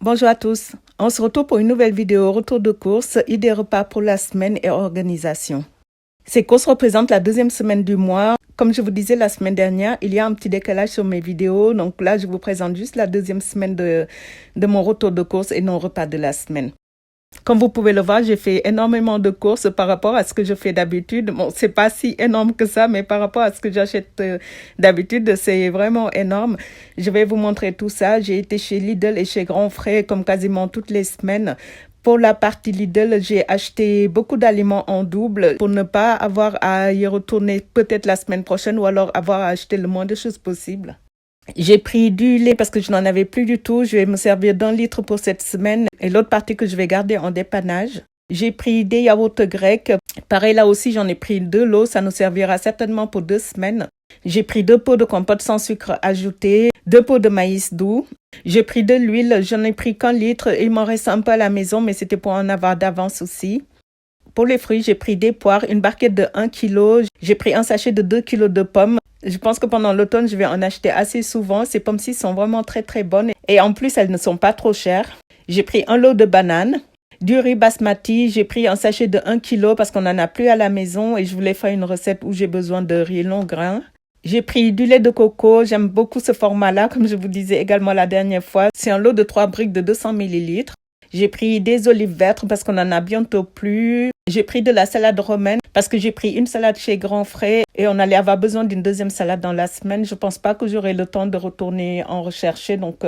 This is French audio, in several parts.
Bonjour à tous, on se retrouve pour une nouvelle vidéo retour de course, idées repas pour la semaine et organisation. Ces courses représentent la deuxième semaine du mois. Comme je vous disais la semaine dernière, il y a un petit décalage sur mes vidéos, donc là je vous présente juste la deuxième semaine de mon retour de course et non repas de la semaine. Comme vous pouvez le voir, j'ai fait énormément de courses par rapport à ce que je fais d'habitude. Bon, c'est pas si énorme que ça, mais par rapport à ce que j'achète d'habitude, c'est vraiment énorme. Je vais vous montrer tout ça. J'ai été chez Lidl et chez Grand Frais comme quasiment toutes les semaines. Pour la partie Lidl, j'ai acheté beaucoup d'aliments en double pour ne pas avoir à y retourner peut-être la semaine prochaine ou alors avoir à acheter le moins de choses possible. J'ai pris du lait parce que je n'en avais plus du tout. Je vais me servir d'1 litre pour cette semaine et l'autre partie que je vais garder en dépannage. J'ai pris des yaourts grecs. Pareil, là aussi, j'en ai pris 2 lots. Ça nous servira certainement pour 2 semaines. J'ai pris 2 pots de compote sans sucre ajouté, 2 pots de maïs doux. J'ai pris de l'huile. J'en ai pris qu'1 litre. Il m'en reste un peu à la maison, mais c'était pour en avoir d'avance aussi. Pour les fruits, j'ai pris des poires, une barquette de 1 kg. J'ai pris un sachet de 2 kg de pommes. Je pense que pendant l'automne, je vais en acheter assez souvent. Ces pommes-ci sont vraiment très très bonnes. Et en plus, elles ne sont pas trop chères. J'ai pris un lot de bananes. Du riz basmati, j'ai pris un sachet de 1 kg parce qu'on n'en a plus à la maison. Et je voulais faire une recette où j'ai besoin de riz long grain. J'ai pris du lait de coco. J'aime beaucoup ce format-là, comme je vous disais également la dernière fois. C'est un lot de 3 briques de 200 ml. J'ai pris des olives vertes parce qu'on n'en a bientôt plus. J'ai pris de la salade romaine parce que j'ai pris une salade chez Grand Frais et on allait avoir besoin d'une deuxième salade dans la semaine. Je pense pas que j'aurai le temps de retourner en rechercher. Donc,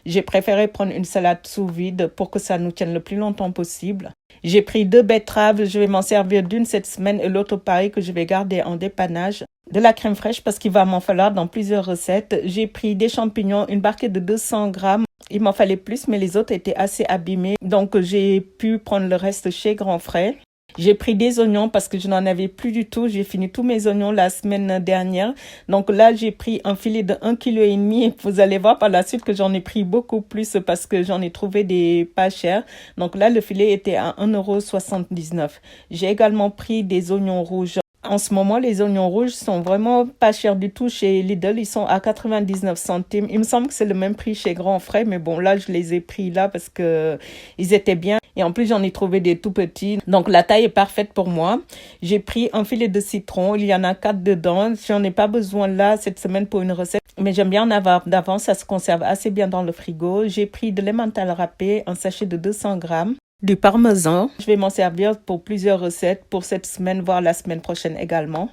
j'ai préféré prendre une salade sous vide pour que ça nous tienne le plus longtemps possible. J'ai pris 2 betteraves. Je vais m'en servir d'une cette semaine et l'autre pareil que je vais garder en dépannage. De la crème fraîche parce qu'il va m'en falloir dans plusieurs recettes. J'ai pris des champignons, une barquette de 200 grammes. Il m'en fallait plus, mais les autres étaient assez abîmés. Donc, j'ai pu prendre le reste chez Grand Frais. J'ai pris des oignons parce que je n'en avais plus du tout. J'ai fini tous mes oignons la semaine dernière. Donc là, j'ai pris un filet de 1,5 kg. Et vous allez voir par la suite que j'en ai pris beaucoup plus parce que j'en ai trouvé des pas chers. Donc là, le filet était à 1,79 €. J'ai également pris des oignons rouges. En ce moment, les oignons rouges sont vraiment pas chers du tout chez Lidl. Ils sont à 99 centimes. Il me semble que c'est le même prix chez Grand Frais, mais bon, là, je les ai pris là parce que ils étaient bien. Et en plus, j'en ai trouvé des tout petits. Donc, la taille est parfaite pour moi. J'ai pris un filet de citron. Il y en a 4 dedans. J'en ai pas besoin là cette semaine pour une recette, mais j'aime bien en avoir d'avance. Ça se conserve assez bien dans le frigo. J'ai pris de l'emmental râpé, un sachet de 200 grammes. Du parmesan. Je vais m'en servir pour plusieurs recettes pour cette semaine, voire la semaine prochaine également.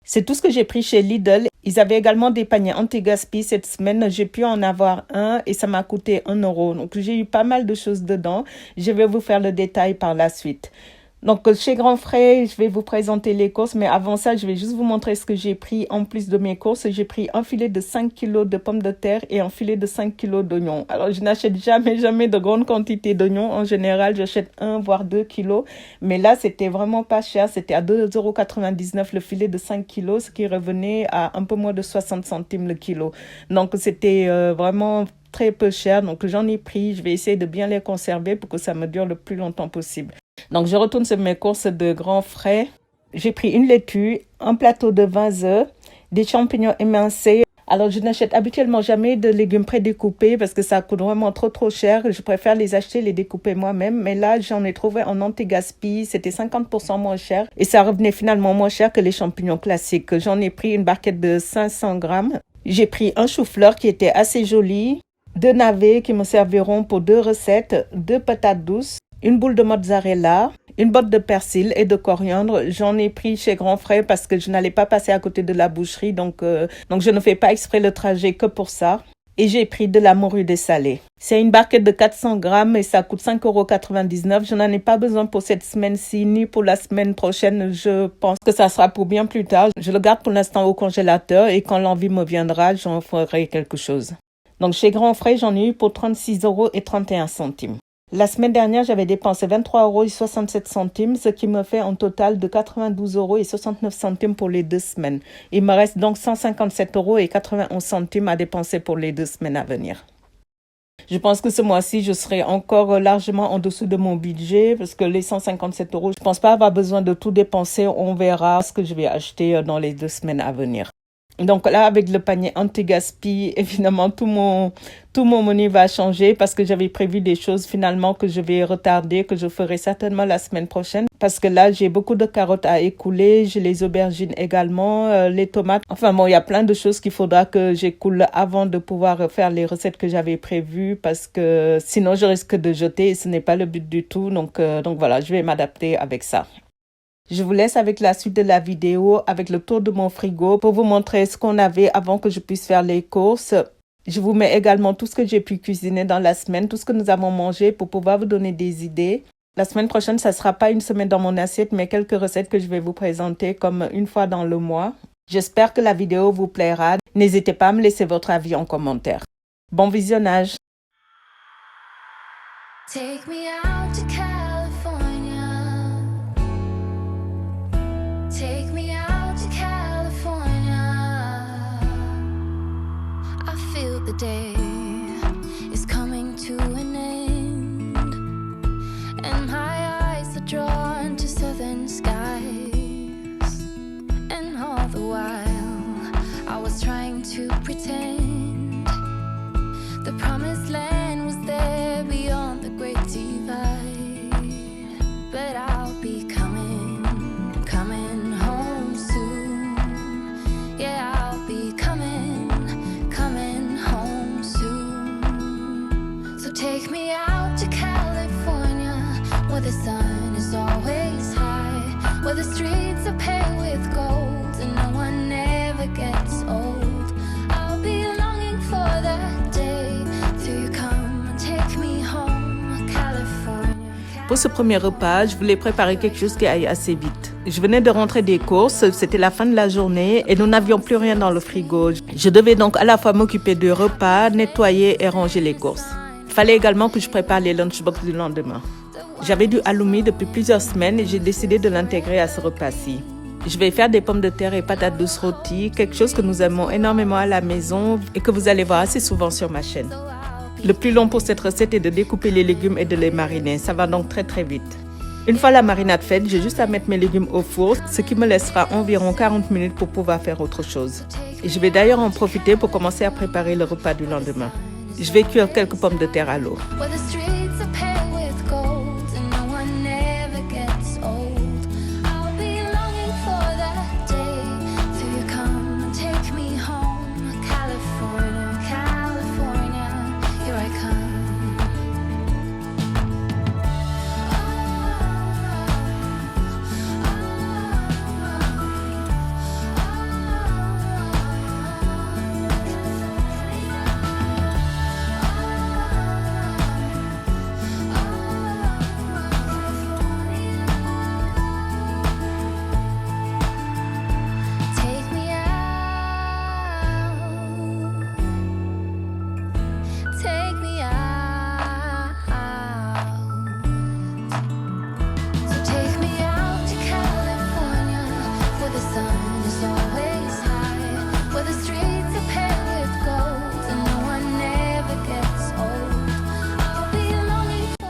C'est tout ce que j'ai pris chez Lidl. Ils avaient également des paniers anti-gaspi cette semaine. J'ai pu en avoir un et ça m'a coûté 1 €. Donc, j'ai eu pas mal de choses dedans. Je vais vous faire le détail par la suite. Donc, chez Grand Frais, je vais vous présenter les courses, mais avant ça, je vais juste vous montrer ce que j'ai pris en plus de mes courses. J'ai pris un filet de 5 kg de pommes de terre et un filet de 5 kg d'oignons. Alors, je n'achète jamais de grandes quantités d'oignons. En général, j'achète 1 voire 2 kilos. Mais là, c'était vraiment pas cher. C'était à 2,99 € le filet de 5 kg, ce qui revenait à un peu moins de 60 centimes le kilo. Donc, c'était vraiment très peu cher. Donc, j'en ai pris. Je vais essayer de bien les conserver pour que ça me dure le plus longtemps possible. Donc, je retourne sur mes courses de Grand Frais. J'ai pris une laitue, un plateau de 20 œufs, des champignons émincés. Alors, je n'achète habituellement jamais de légumes prédécoupés parce que ça coûte vraiment trop cher. Je préfère les acheter, les découper moi-même. Mais là, j'en ai trouvé en anti-gaspi. C'était 50% moins cher. Et ça revenait finalement moins cher que les champignons classiques. J'en ai pris une barquette de 500 grammes. J'ai pris un chou-fleur qui était assez joli, 2 navets qui me serviront pour 2 recettes, 2 patates douces, une boule de mozzarella, une botte de persil et de coriandre. J'en ai pris chez Grand Frais parce que je n'allais pas passer à côté de la boucherie. Donc je ne fais pas exprès le trajet que pour ça. Et j'ai pris de la morue dessalée. C'est une barquette de 400 grammes et ça coûte 5,99 €. Je n'en ai pas besoin pour cette semaine-ci ni pour la semaine prochaine. Je pense que ça sera pour bien plus tard. Je le garde pour l'instant au congélateur et quand l'envie me viendra, j'en ferai quelque chose. Donc chez Grand Frais, j'en ai eu pour 36,31 €. La semaine dernière, j'avais dépensé 23,67 €, ce qui me fait un total de 92,69 € pour les 2 semaines. Il me reste donc 157,91 € à dépenser pour les 2 semaines à venir. Je pense que ce mois-ci, je serai encore largement en dessous de mon budget parce que les 157 €, je pense pas avoir besoin de tout dépenser. On verra ce que je vais acheter dans les 2 semaines à venir. Donc là, avec le panier anti-gaspi, évidemment, tout mon menu va changer parce que j'avais prévu des choses finalement que je vais retarder, que je ferai certainement la semaine prochaine. Parce que là, j'ai beaucoup de carottes à écouler, j'ai les aubergines également, les tomates. Enfin bon, il y a plein de choses qu'il faudra que j'écoule avant de pouvoir faire les recettes que j'avais prévues parce que sinon, je risque de jeter et ce n'est pas le but du tout. Donc voilà, je vais m'adapter avec ça. Je vous laisse avec la suite de la vidéo, avec le tour de mon frigo pour vous montrer ce qu'on avait avant que je puisse faire les courses. Je vous mets également tout ce que j'ai pu cuisiner dans la semaine, tout ce que nous avons mangé pour pouvoir vous donner des idées. La semaine prochaine, ça ne sera pas une semaine dans mon assiette, mais quelques recettes que je vais vous présenter comme une fois dans le mois. J'espère que la vidéo vous plaira. N'hésitez pas à me laisser votre avis en commentaire. Bon visionnage! Take me out to California. Take me out to California. I feel the day is coming to an end, and my eyes are drawn to southern skies. And all the while I was trying to pretend the promised land was there beyond the great divide. But I'll be coming home soon. Yeah, I'll be coming home soon. So take me out to California, where the sun is always high, where the streets are paved with gold and no one ever gets old. I'll be longing for that day till you come and take me home, California. Pour ce premier repas, je voulais préparer quelque chose qui aille assez vite. Je venais de rentrer des courses, c'était la fin de la journée et nous n'avions plus rien dans le frigo. Je devais donc à la fois m'occuper du repas, nettoyer et ranger les courses. Il fallait également que je prépare les lunchbox du lendemain. J'avais du halloumi depuis plusieurs semaines et j'ai décidé de l'intégrer à ce repas-ci. Je vais faire des pommes de terre et patates douces rôties, quelque chose que nous aimons énormément à la maison et que vous allez voir assez souvent sur ma chaîne. Le plus long pour cette recette est de découper les légumes et de les mariner. Ça va donc très très vite. Une fois la marinade faite, j'ai juste à mettre mes légumes au four, ce qui me laissera environ 40 minutes pour pouvoir faire autre chose. Et je vais d'ailleurs en profiter pour commencer à préparer le repas du lendemain. Je vais cuire quelques pommes de terre à l'eau.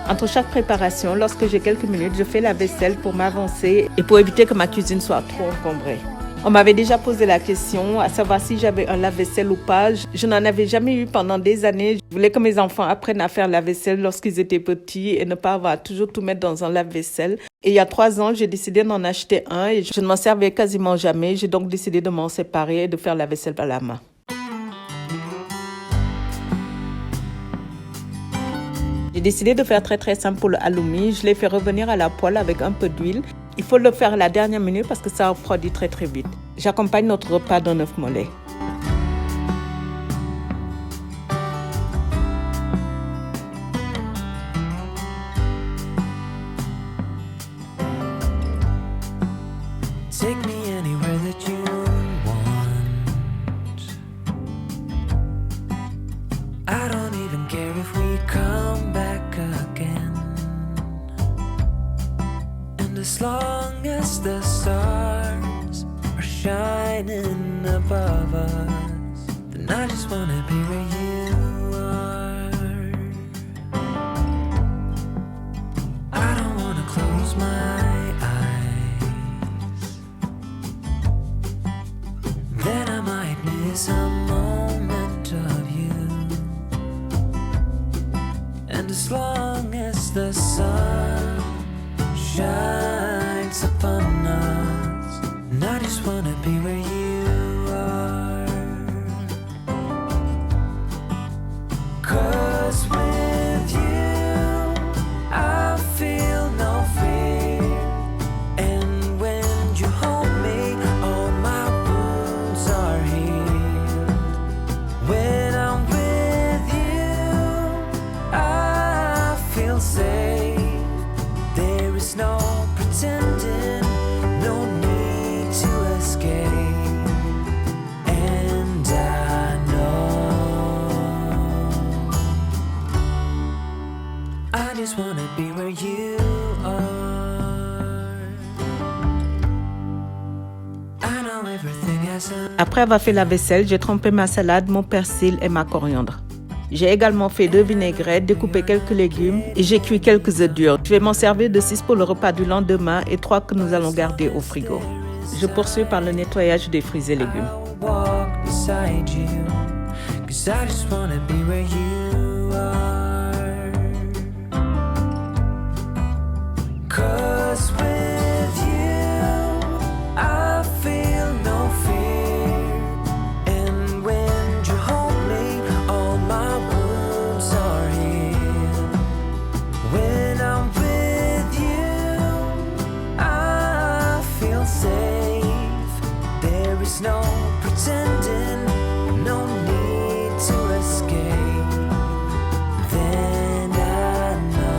Entre chaque préparation, lorsque j'ai quelques minutes, je fais la vaisselle pour m'avancer et pour éviter que ma cuisine soit trop encombrée. On m'avait déjà posé la question à savoir si j'avais un lave-vaisselle ou pas. Je n'en avais jamais eu pendant des années. Je voulais que mes enfants apprennent à faire la vaisselle lorsqu'ils étaient petits et ne pas avoir à toujours tout mettre dans un lave-vaisselle. Et il y a 3 ans, j'ai décidé d'en acheter un et je ne m'en servais quasiment jamais. J'ai donc décidé de m'en séparer et de faire la vaisselle à la main. J'ai décidé de faire très très simple pour le halloumi. Je l'ai fait revenir à la poêle avec un peu d'huile. Il faut le faire à la dernière minute parce que ça refroidit très très vite. J'accompagne notre repas d'un œuf mollet. Take me anywhere that you want. I don't even care if we come back again. And as long as the stars are shining above us, then I just wanna be where you are. I don't wanna close my eyes. Then I might long as the sun shines upon us. And I just wanna be where you are. 'Cause with you I feel no fear. And when you hold me, all my wounds are healed. When I'm with you, I feel safe. There is no pretending, no need to escape. And I know I just wanna be where you are. I know everything has a Après avoir fait la vaisselle, j'ai trempé ma salade, mon persil et ma coriandre. J'ai également fait 2 vinaigrettes, découpé quelques légumes et j'ai cuit quelques œufs durs. Je vais m'en servir de 6 pour le repas du lendemain et 3 que nous allons garder au frigo. Je poursuis par le nettoyage des fruits et légumes. I'll walk beside you, 'cause I just wanna be where you are. 'Cause with you I feel no fear. And when you hold me, all my wounds are healed. When I'm with you, I feel safe. There is no pretending, no need to escape. Then I know.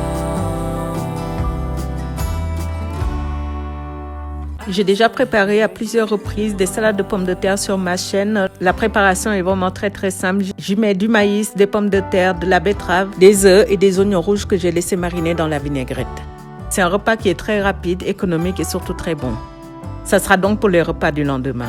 J'ai déjà préparé à plusieurs reprises des salades de pommes de terre sur ma chaîne. La préparation est vraiment très simple. J'y mets du maïs, des pommes de terre, de la betterave, des œufs et des oignons rouges que j'ai laissés mariner dans la vinaigrette. C'est un repas qui est très rapide, économique et surtout très bon. Ça sera donc pour les repas du lendemain.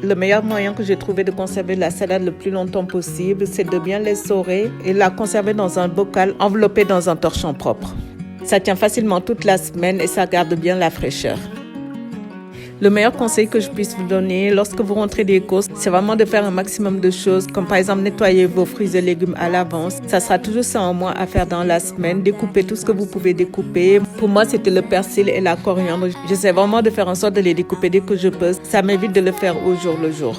Le meilleur moyen que j'ai trouvé de conserver la salade le plus longtemps possible, c'est de bien l'essorer et la conserver dans un bocal enveloppé dans un torchon propre. Ça tient facilement toute la semaine et ça garde bien la fraîcheur. Le meilleur conseil que je puisse vous donner lorsque vous rentrez des courses, c'est vraiment de faire un maximum de choses, comme par exemple nettoyer vos fruits et légumes à l'avance. Ça sera toujours ça en moins à faire dans la semaine, découper tout ce que vous pouvez découper. Pour moi, c'était le persil et la coriandre. J'essaie vraiment de faire en sorte de les découper dès que je peux. Ça m'évite de le faire au jour le jour.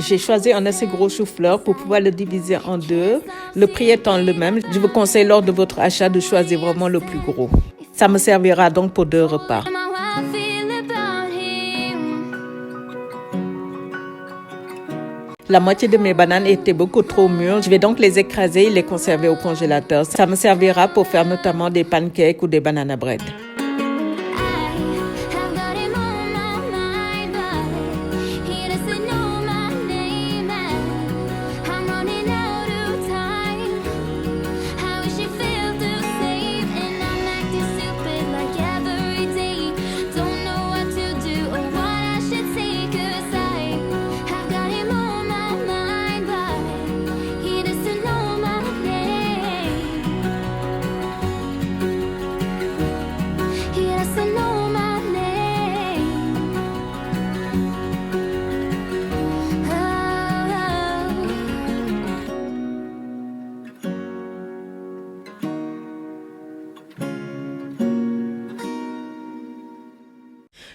J'ai choisi un assez gros chou-fleur pour pouvoir le diviser en deux. Le prix étant le même, je vous conseille lors de votre achat de choisir vraiment le plus gros. Ça me servira donc pour 2 repas. La moitié de mes bananes étaient beaucoup trop mûres. Je vais donc les écraser et les conserver au congélateur. Ça me servira pour faire notamment des pancakes ou des banana bread.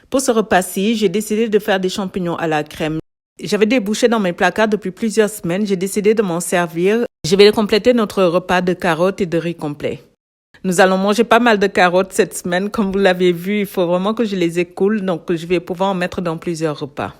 Pour ce repas-ci, j'ai décidé de faire des champignons à la crème. J'avais des bouchées dans mes placards depuis plusieurs semaines. J'ai décidé de m'en servir. Je vais compléter notre repas de carottes et de riz complet. Nous allons manger pas mal de carottes cette semaine. Comme vous l'avez vu, il faut vraiment que je les écoule. Donc, je vais pouvoir en mettre dans plusieurs repas.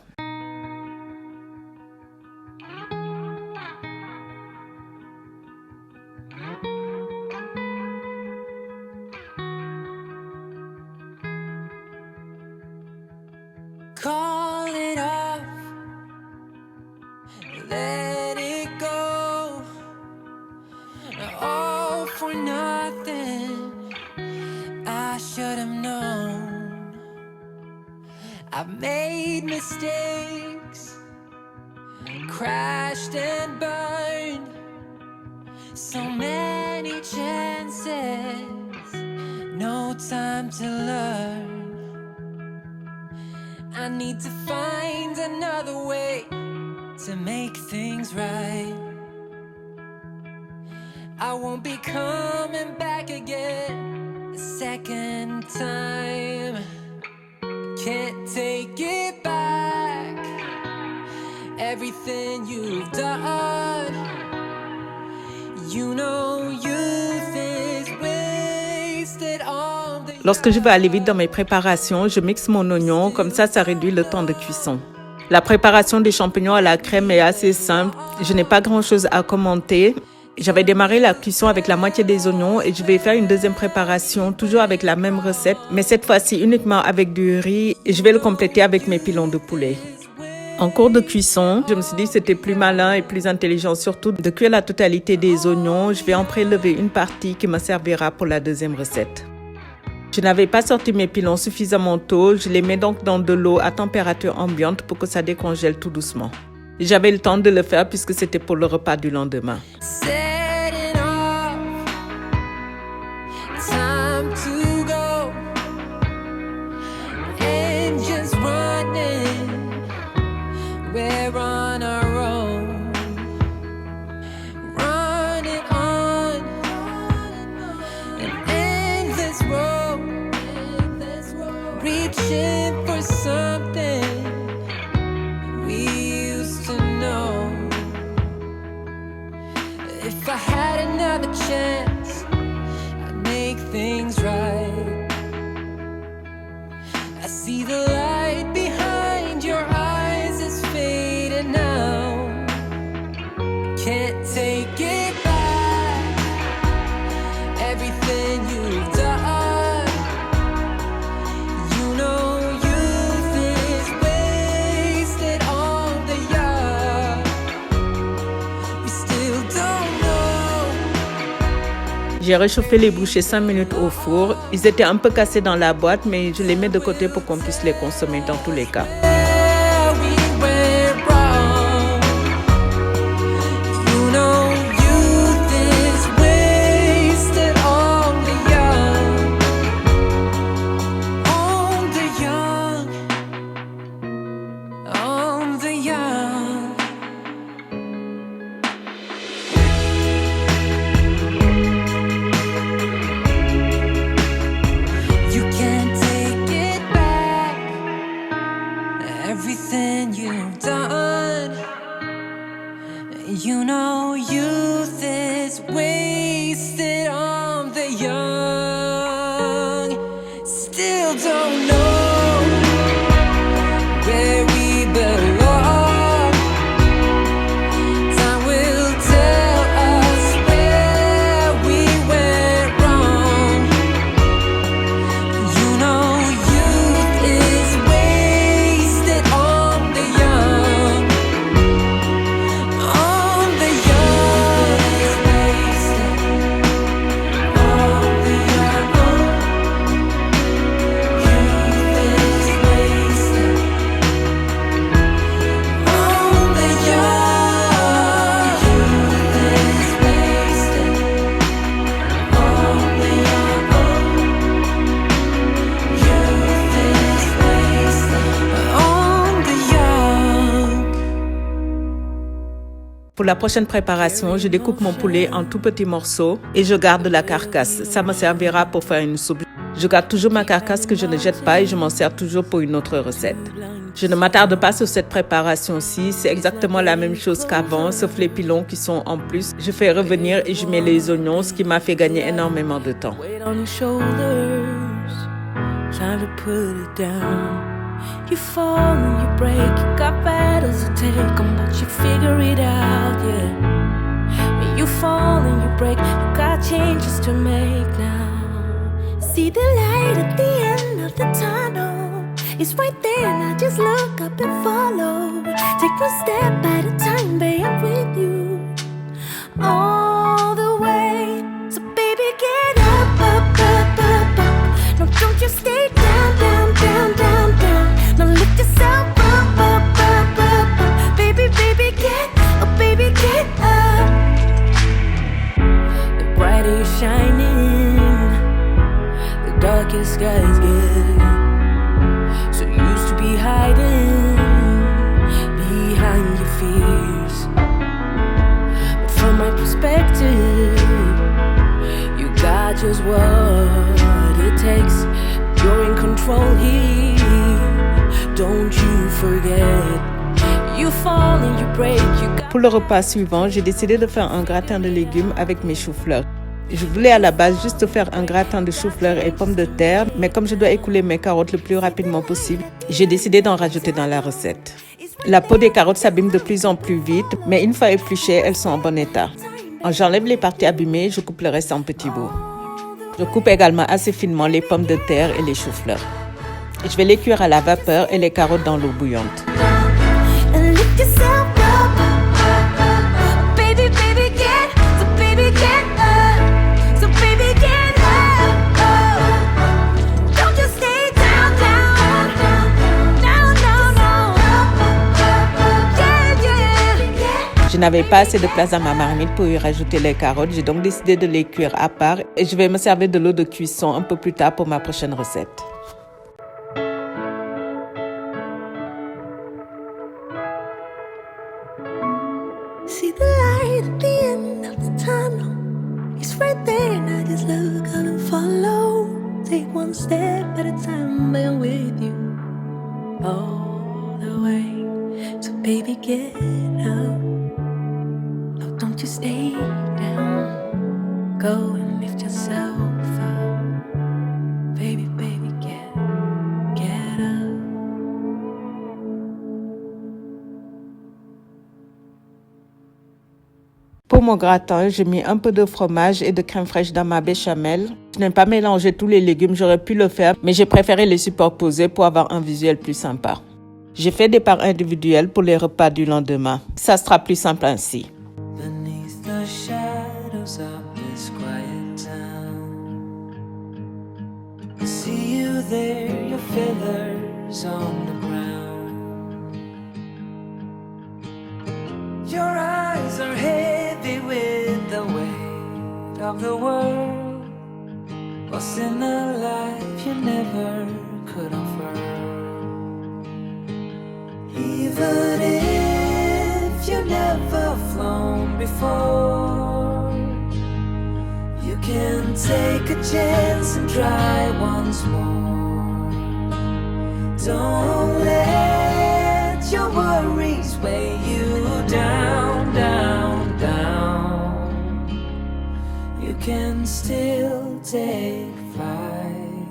Call it off, let it go, all for nothing. I should have known. I've made mistakes, crashed and burned, so many chances, no time to learn. I need to find another way to make things right. I won't be coming back again a second time. Can't take it back, everything you've done. You know youth is wasted on the... Lorsque je veux aller vite dans mes préparations, je mixe mon oignon, comme ça réduit le temps de cuisson. La préparation des champignons à la crème est assez simple. Je n'ai pas grand-chose à commenter. J'avais démarré la cuisson avec la moitié des oignons et je vais faire une deuxième préparation, toujours avec la même recette, mais cette fois-ci uniquement avec du riz et je vais le compléter avec mes pilons de poulet. En cours de cuisson, je me suis dit que c'était plus malin et plus intelligent, surtout de cuire la totalité des oignons. Je vais en prélever une partie qui me servira pour la deuxième recette. Je n'avais pas sorti mes pilons suffisamment tôt. Je les mets donc dans de l'eau à température ambiante pour que ça décongèle tout doucement. J'avais le temps de le faire puisque c'était pour le repas du lendemain. Setting off, time to go. Engines running, we're on our own. Running on an endless road, reaching for something we used to know. If I had another chance, I'd make things right. I see the light behind your eyes is fading now. Can't take it back, everything you've done. You know youth is wasted on the young. We still don't know. J'ai réchauffé les bouchées 5 minutes au four. Ils étaient un peu cassés dans la boîte, mais je les mets de côté pour qu'on puisse les consommer dans tous les cas. Where we went wrong. You know youth is wasted on the young. On the young. On the young. You can't take it back, la prochaine préparation, je découpe mon poulet en tout petits morceaux et je garde la carcasse. Ça me servira pour faire une soupe. Je garde toujours ma carcasse que je ne jette pas et je m'en sers toujours pour une autre recette. Je ne m'attarde pas sur cette préparation-ci, c'est exactement la même chose qu'avant, sauf les pilons qui sont en plus. Je fais revenir et je mets les oignons, ce qui m'a fait gagner énormément de temps. Time to put it down. You fall and you break, you got battles to take on, but you figure it out, yeah. And you fall and you break, you got changes to make now. See the light at the end of the tunnel, it's right there now, just look up and follow. Take one step at a time, babe, I'm with you all the way. So baby, get up, up, up, up, up. No, don't you stay down, down, down, down, down. Now lift yourself up, up, up, up, up. Baby, baby, get up, baby, get up. The brighter you're shining, the darker skies get. So used to be hiding behind your fears, but from my perspective, you got just what it takes. You're in control here, don't you forget. You fall and you break, you got... Pour le repas suivant, j'ai décidé de faire un gratin de légumes avec mes choux-fleurs. Je voulais à la base juste faire un gratin de choux-fleurs et pommes de terre, mais comme je dois écouler mes carottes le plus rapidement possible, j'ai décidé d'en rajouter dans la recette. La peau des carottes s'abîme de plus en plus vite, mais une fois épluchées, elles sont en bon état. J'enlève les parties abîmées, je coupe le reste en petits bouts. Je coupe également assez finement les pommes de terre et les choux-fleurs. Je vais les cuire à la vapeur et les carottes dans l'eau bouillante. And lift yourself up, baby, baby, get, so baby, get up, so baby, get up, don't just stay down, down, down, down, down, yeah. Je n'avais pas assez de place dans ma marmite pour y rajouter les carottes, j'ai donc décidé de les cuire à part et je vais me servir de l'eau de cuisson un peu plus tard pour ma prochaine recette. See the light at the end of the tunnel, it's right there, and I just look up and follow. Take one step at a time, but I'm with you all the way. So baby, get up, no, don't you stay down. Go and lift yourself up, baby, baby, get up. Pour mon gratin, j'ai mis un peu de fromage et de crème fraîche dans ma béchamel. Je n'ai pas mélangé tous les légumes, j'aurais pu le faire, mais j'ai préféré les superposer pour avoir un visuel plus sympa. J'ai fait des parts individuelles pour les repas du lendemain. Ça sera plus simple ainsi. Beneath the shadows of this quiet town, I see you there, your feathers on the ground. Your eyes are heavy with the weight of the world. What's in a life you never could offer? Even if you've never flown before, you can take a chance and try once more. Don't let your worries weigh you down, down, down. You can still take flight,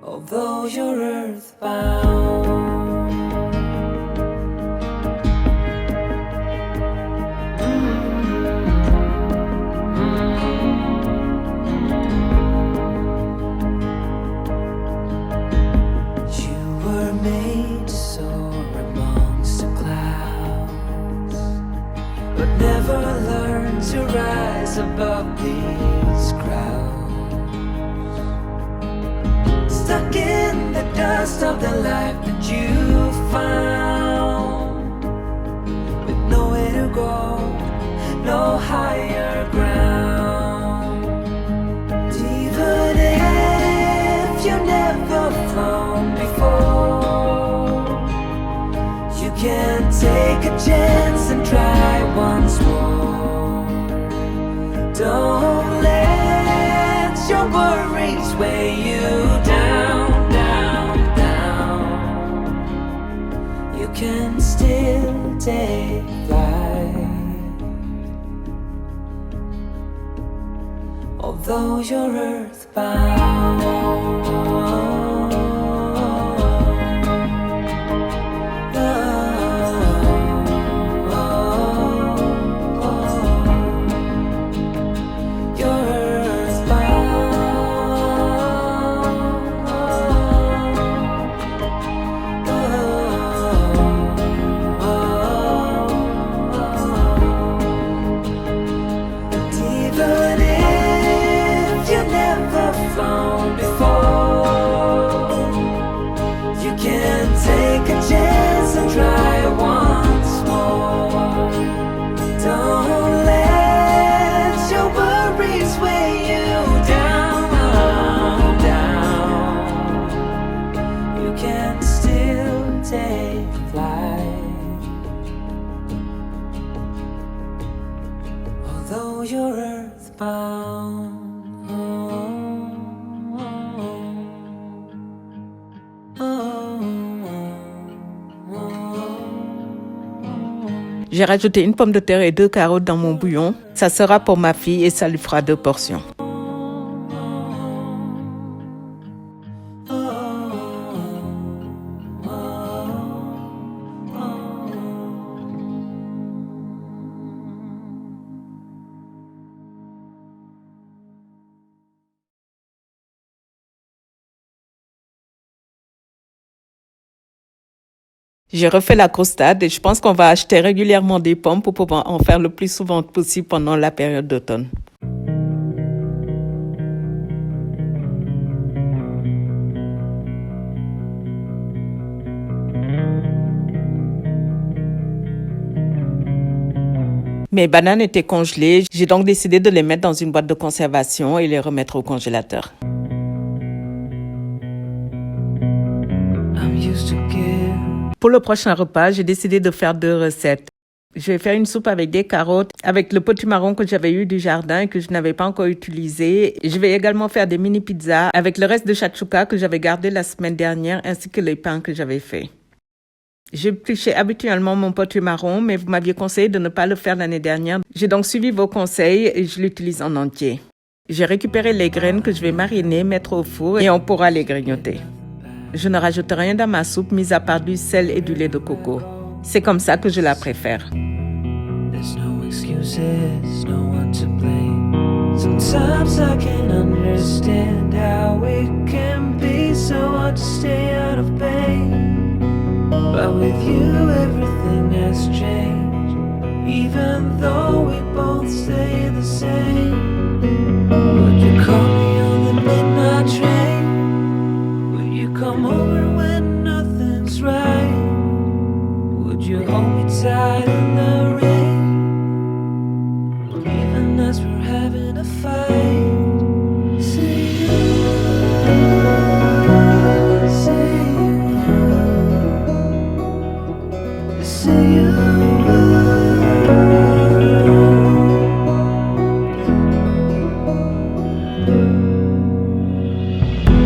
although you're earthbound. You were made to soar amongst the clouds, but never learn to rise above these crowds. Stuck in the dust of the life that you found, with nowhere to go, no higher ground. Even if you've never flown before, you can chance and try once more. Don't let your worries weigh you down, down, down. You can still take flight, although you're earthbound. Although you're earthbound. J'ai rajouté une pomme de terre et 2 carottes dans mon bouillon. Ça sera pour ma fille et ça lui fera 2 portions. J'ai refait la croustade et je pense qu'on va acheter régulièrement des pommes pour pouvoir en faire le plus souvent possible pendant la période d'automne. Mes bananes étaient congelées, j'ai donc décidé de les mettre dans une boîte de conservation et les remettre au congélateur. Pour le prochain repas, j'ai décidé de faire 2 recettes. Je vais faire une soupe avec des carottes, avec le potimarron que j'avais eu du jardin et que je n'avais pas encore utilisé. Je vais également faire des mini pizzas avec le reste de chachouka que j'avais gardé la semaine dernière ainsi que les pains que j'avais faits. J'épluchais habituellement mon potimarron, mais vous m'aviez conseillé de ne pas le faire l'année dernière. J'ai donc suivi vos conseils et je l'utilise en entier. J'ai récupéré les graines que je vais mariner, mettre au four et on pourra les grignoter. Je ne rajoute rien dans ma soupe, mis à part du sel et du lait de coco. C'est comme ça que je la préfère. There's no excuses, no one to blame. Sometimes I can't understand how it can be so hard to stay out of pain. But with you everything has changed, even though we both stay the same. Would you call me on the midnight train? Come over when nothing's right. Would you hold me tight in the rain, even as we're having a fight? Say you, say you.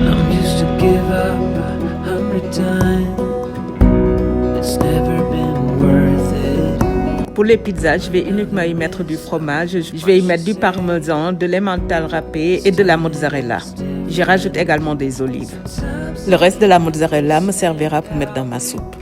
I'm used to give up 100 times. It's never been worth it. Pour les pizzas, je vais uniquement y mettre du fromage. Je vais y mettre du parmesan, de l'emmental râpé et de la mozzarella. J'y rajoute également des olives. Le reste de la mozzarella me servira pour mettre dans ma soupe.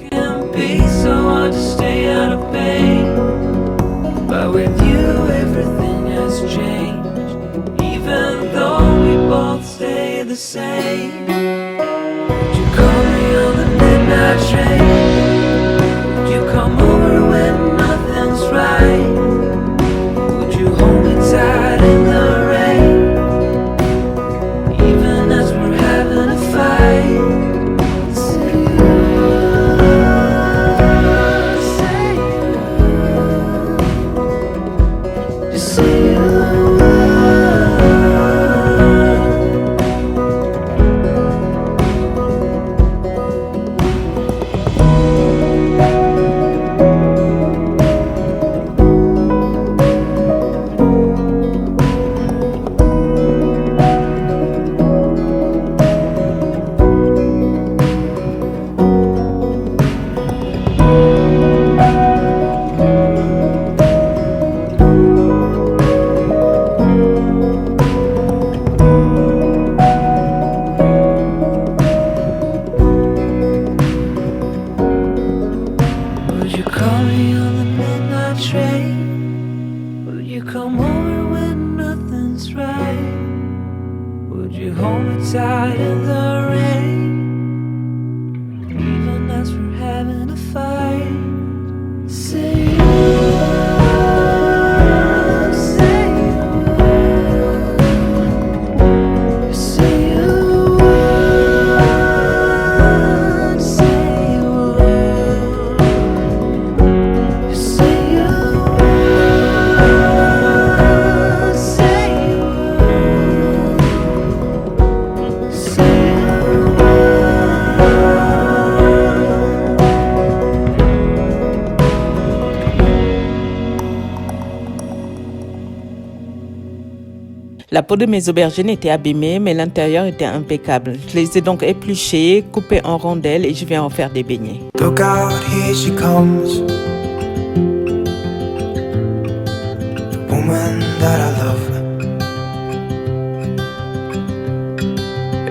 train? Would you come over when nothing's right? Would you hold me tight in the rain? Even as we're having a fight, say you would, say you would, say you would, say you would, say you would, say you would, say you La peau de mes aubergines était abîmée, mais l'intérieur était impeccable. Je les ai donc épluchées, coupées en rondelles et je vais en faire des beignets. Look out, here she comes. The woman that I love.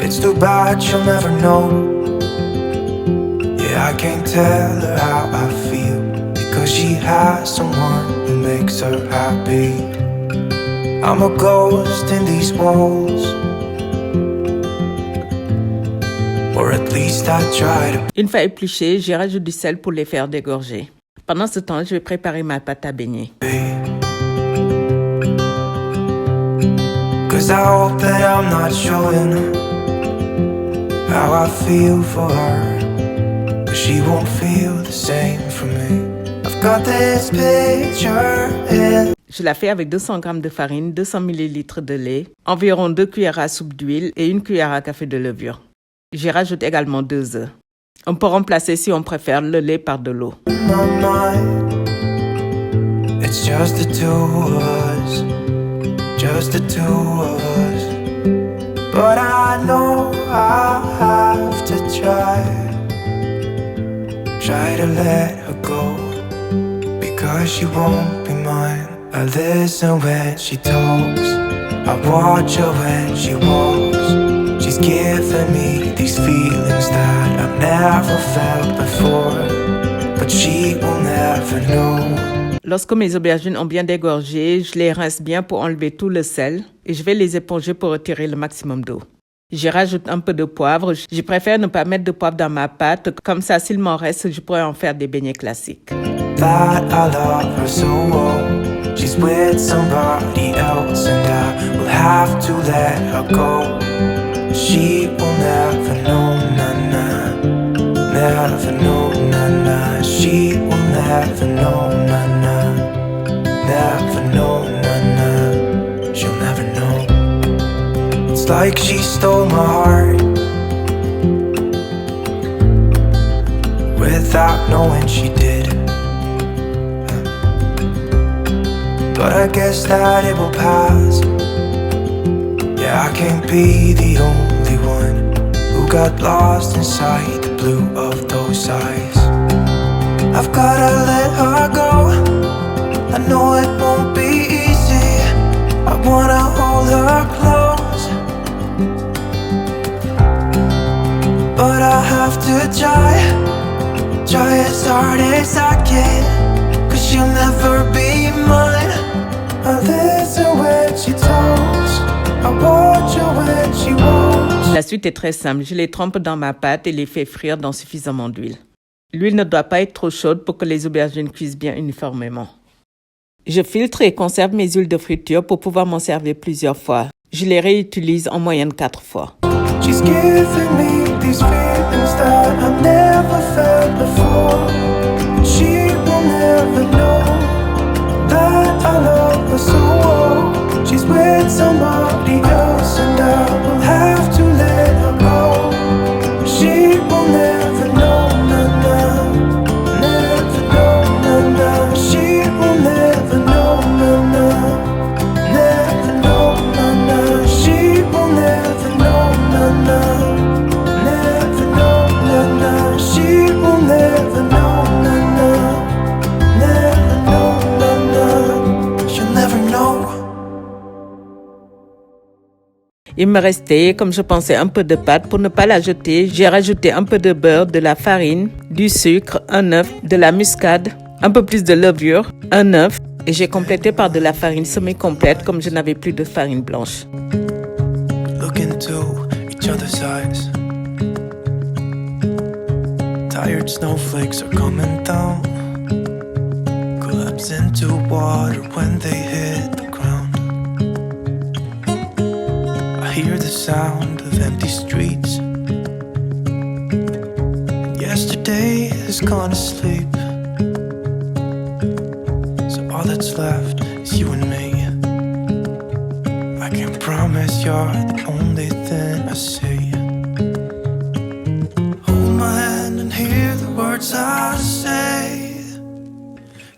It's too bad she'll never know. Yeah, I can't tell her how I feel, because she has someone who makes her happy. I'm a ghost in these walls, or at least I try to Une fois épluchées, j'y rajoute du sel pour les faire dégorger. Pendant ce temps, je vais préparer ma pâte à beignets. be. 'Cause I hope that I'm not showing how I feel for her, but she won't feel the same for me. I've got this picture in Je la fais avec 200 g de farine, 200 ml de lait, environ 2 cuillères à soupe d'huile et 1 cuillère à café de levure. J'y rajoute également 2 œufs. On peut remplacer, si on préfère, le lait par de l'eau. my mind. It's just the two of us, just the two of us. But I know I have to try to let her go, because she won't be mine. I listen when she talks, I watch her when she walks. She's giving me these feelings that I've never felt before, but she will never know. Lorsque mes aubergines ont bien dégorgé, je les rince bien pour enlever tout le sel et je vais les éponger pour retirer le maximum d'eau. J'y rajoute un peu de poivre. Je préfère ne pas mettre de poivre dans ma pâte, comme ça s'il m'en reste, je pourrais en faire des beignets classiques. That I love her so well. She's with somebody else, and I will have to let her go. She will never know, na-na. Never know, na-na. She will never know, na-na. Never know, na-na. She'll never know. It's like she stole my heart without knowing she did. But I guess that it will pass. Yeah, I can't be the only one who got lost inside the blue of those eyes. I've gotta let her go. I know it won't be easy. I wanna hold her close, but I have to try as hard as I can, 'cause she'll never be mine. I listen when she talks, I watch her when she walks. La suite est très simple. Je les trempe dans ma pâte et les fais frire dans suffisamment d'huile. L'huile ne doit pas être trop chaude pour que les aubergines cuisent bien uniformément. Je filtre et conserve mes huiles de friture pour pouvoir m'en servir plusieurs fois. Je les réutilise en moyenne 4 fois. She's giving me these feelings that I've never felt before. She will never know that I love her so well. She's with somebody else, and I will have to let her go. She will never know, na-na. Never know, na-na. She will never know, na-na. Never know, na-na. She will never know, na-na. Never know, na-na. She will never know, na-na. Never know, na-na. She'll never know. Il me restait, comme je pensais, un peu de pâte. Pour ne pas la jeter, j'ai rajouté un peu de beurre, de la farine, du sucre, un œuf, de la muscade, un peu plus de levure, un œuf et j'ai complété par de la farine semi-complète comme je n'avais plus de farine blanche. Look into each other's eyes. Tired snowflakes are coming down, collapse into water when they hit the ground. I hear the sound of empty streets. Yesterday has gone to sleep, so all that's left is you and me. I can promise you're the only thing I see. Hold my hand and hear the words I say.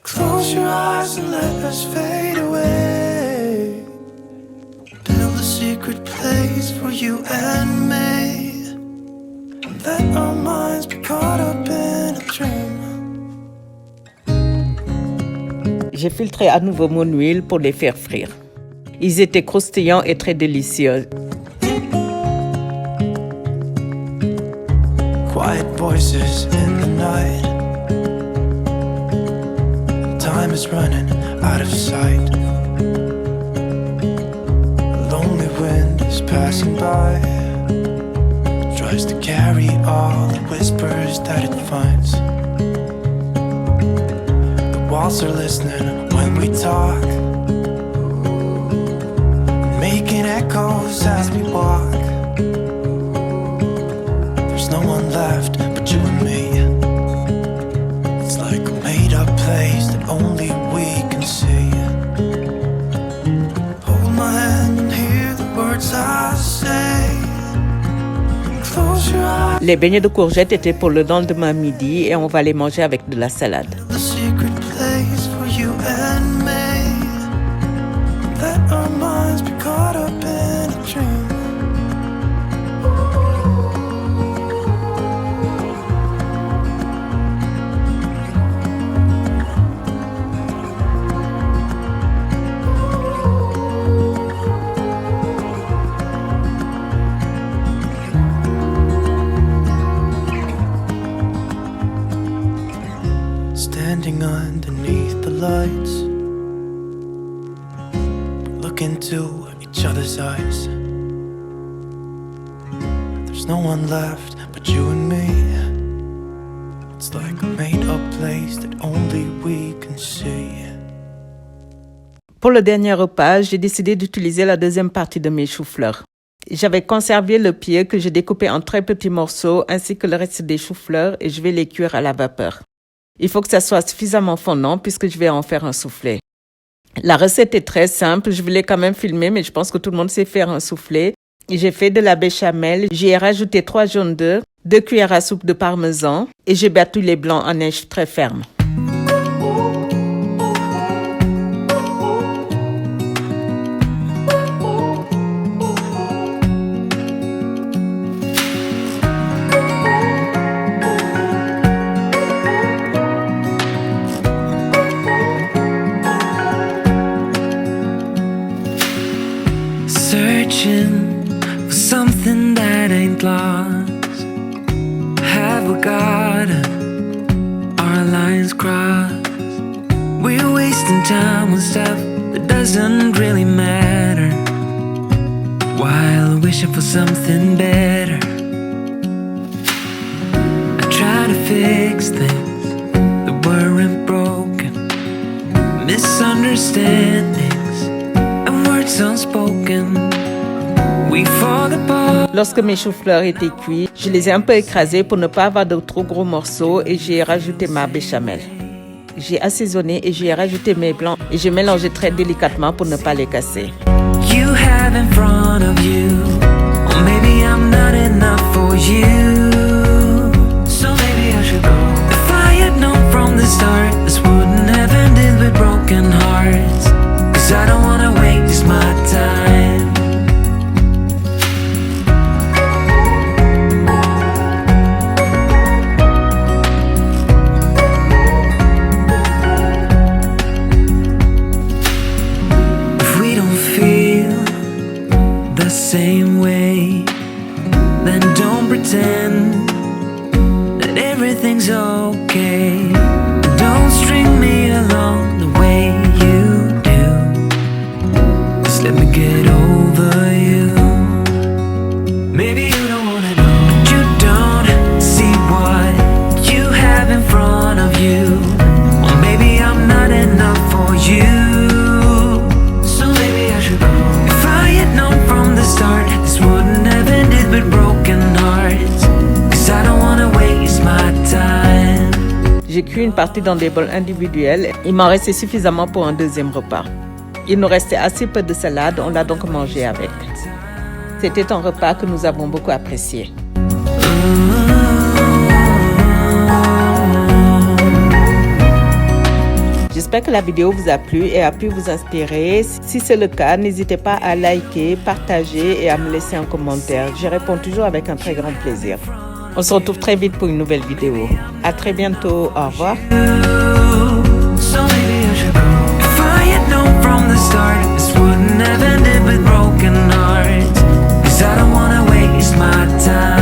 Close your eyes and let us fade away. Build a secret place for you and me. Let our minds be caught up in a dream. J'ai filtré à nouveau mon huile pour les faire frire. Ils étaient croustillants et très délicieux. Quiet voices in the night. Time is running out of sight. A lonely wind is passing by. Tries to carry all the whispers that it finds. The walls are listening when we talk, making echoes as we walk. There's no one left but you and me. It's like a made-up place that only we can see. Hold my hand and hear the words I say. Close your eyes. Les beignets de courgettes étaient pour le lendemain midi et on va les manger avec de la salade. The secret place for you and me. Let our minds be caught up in a dream. Standing underneath the lights, look into each other's eyes. There's no one left but you and me. It's like a made-up place that only we can see. Pour le dernier repas, j'ai décidé d'utiliser la deuxième partie de mes choux-fleurs. J'avais conservé le pied que j'ai découpé en très petits morceaux ainsi que le reste des choux-fleurs et je vais les cuire à la vapeur. Il faut que ça soit suffisamment fondant puisque je vais en faire un soufflé. La recette est très simple, je voulais quand même filmer mais je pense que tout le monde sait faire un soufflé. J'ai fait de la béchamel, j'y ai rajouté 3 jaunes d'œufs, 2 cuillères à soupe de parmesan et j'ai battu les blancs en neige très ferme. Searching for something that ain't lost. Have we got it? Our lines crossed. We're wasting time on stuff that doesn't really matter, while wishing for something better. I try to fix things that weren't broken, misunderstandings and words unspoken. We fall apart. Lorsque mes choux-fleurs étaient cuits, je les ai un peu écrasés pour ne pas avoir de trop gros morceaux et j'ai rajouté ma béchamel. J'ai assaisonné et j'ai rajouté mes blancs et j'ai mélangé très délicatement pour ne pas les casser. You have in front of you, or maybe I'm not enough for you, so maybe I should go. If I had known from the start, this wouldn't have ended with broken hearts, 'cause I don't wanna waste my time. If we don't feel the same way, then don't pretend that everything's okay. Don't string me cuit une partie dans des bols individuels. Il m'en restait suffisamment pour un deuxième repas. Il nous restait assez peu de salade, on l'a donc mangé avec. C'était un repas que nous avons beaucoup apprécié. J'espère que la vidéo vous a plu et a pu vous inspirer. Si c'est le cas, n'hésitez pas à liker, partager et à me laisser un commentaire. J'y réponds toujours avec un très grand plaisir. On se retrouve très vite pour une nouvelle vidéo. À très bientôt. Au revoir. So maybe I should go. If I had known from the start, this wouldn't have ended with broken hearts. 'Cause I don't wanna waste my time.